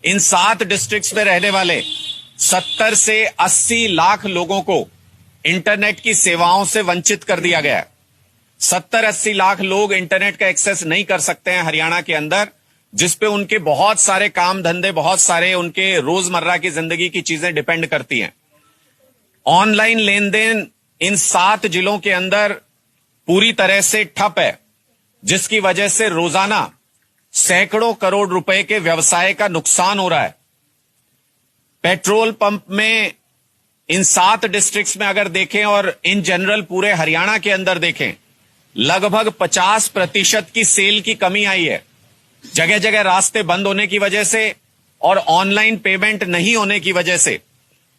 इन 7 districts में रहने वाले 70 से 80 लाख लोगों को इंटरनेट की सेवाओं से वंचित कर दिया गया है। 70-80 लाख लोग इंटरनेट का एक्सेस नहीं कर सकते हैं हरियाणा के अंदर, जिसपे उनके बहुत सारे काम धंधे, बहुत सारे उनके रोजमर्रा की जिंदगी की चीजें डिपेंड करती हैं। ऑनलाइन लेन देन इन 7 जिलों के अंदर पूरी तरह से ठप है, जिसकी वजह से रोजाना सैकड़ों करोड़ रुपए के व्यवसाय का नुकसान हो रहा है। पेट्रोल पंप में इन 7 डिस्ट्रिक्ट्स में अगर देखें और इन जनरल पूरे हरियाणा के अंदर देखें, लगभग 50% की सेल की कमी आई है। जगह जगह रास्ते बंद होने की वजह से और ऑनलाइन पेमेंट नहीं होने की वजह से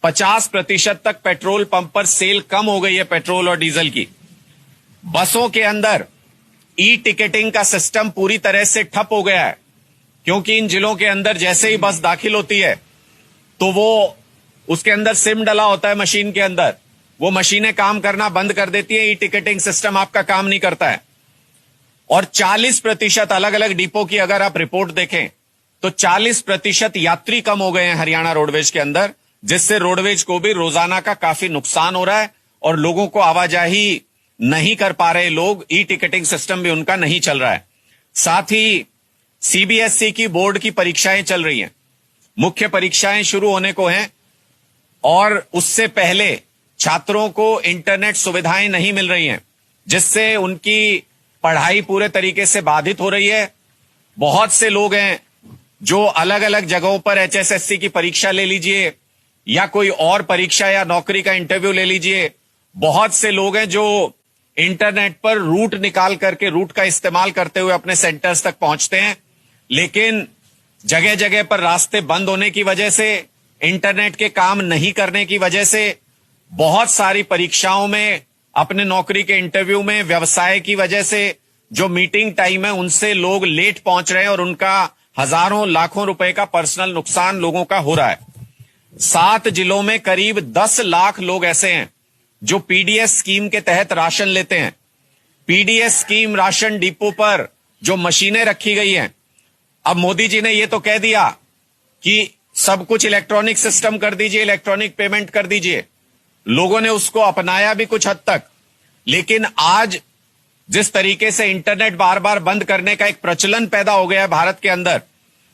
50% तक पेट्रोल पंप पर सेल कम हो गई है पेट्रोल और डीजल की। बसों के अंदर ई टिकटिंग का सिस्टम पूरी तरह से ठप हो गया है, क्योंकि इन जिलों के अंदर जैसे ही बस दाखिल होती है तो वो उसके अंदर सिम डला होता है मशीन के अंदर, वो मशीनें काम करना बंद कर देती है, ई टिकटिंग सिस्टम आपका काम नहीं करता है। और 40% अलग अलग डिपो की अगर आप रिपोर्ट देखें तो 40% यात्री कम हो गए हैं हरियाणा रोडवेज के अंदर, जिससे रोडवेज को भी रोजाना का काफी नुकसान हो रहा है और लोगों को आवाजाही नहीं कर पा रहे लोग, ई टिकटिंग सिस्टम भी उनका नहीं चल रहा है। साथ ही सीबीएसई की बोर्ड की परीक्षाएं चल रही हैं, मुख्य परीक्षाएं शुरू होने को हैं और उससे पहले छात्रों को इंटरनेट सुविधाएं नहीं मिल रही हैं, जिससे उनकी पढ़ाई पूरे तरीके से बाधित हो रही है। बहुत से लोग हैं जो अलग अलग जगहों पर एचएसएससी की परीक्षा ले लीजिए या कोई और परीक्षा या नौकरी का इंटरव्यू ले लीजिए, बहुत से लोग हैं जो इंटरनेट पर रूट निकाल करके, रूट का इस्तेमाल करते हुए अपने सेंटर्स तक पहुंचते हैं, लेकिन जगह जगह पर रास्ते बंद होने की वजह से, इंटरनेट के काम नहीं करने की वजह से बहुत सारी परीक्षाओं में, अपने नौकरी के इंटरव्यू में, व्यवसाय की वजह से जो मीटिंग टाइम है उनसे लोग लेट पहुंच रहे हैं और उनका हजारों लाखों रुपए का पर्सनल नुकसान लोगों का हो रहा है। 7 जिलों में करीब 10 लाख लोग ऐसे हैं जो पीडीएस स्कीम के तहत राशन लेते हैं। पीडीएस स्कीम राशन डिपो पर जो मशीनें रखी गई हैं, अब मोदी जी ने यह तो कह दिया कि सब कुछ इलेक्ट्रॉनिक सिस्टम कर दीजिए, इलेक्ट्रॉनिक पेमेंट कर दीजिए। लोगों ने उसको अपनाया भी कुछ हद तक, लेकिन आज जिस तरीके से इंटरनेट बार बार बंद करने का एक प्रचलन पैदा हो गया है भारत के अंदर,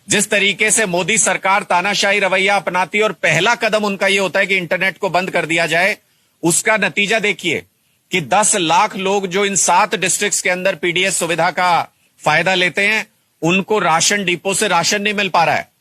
जिस तरीके से मोदी सरकार तानाशाही रवैया अपनाती है और पहला कदम उनका यह होता है कि इंटरनेट को बंद कर दिया जाए, उसका नतीजा देखिए कि 10 लाख लोग जो इन 7 डिस्ट्रिक्ट्स के अंदर पीडीएस सुविधा का फायदा लेते हैं, उनको राशन डिपो से राशन नहीं मिल पा रहा है।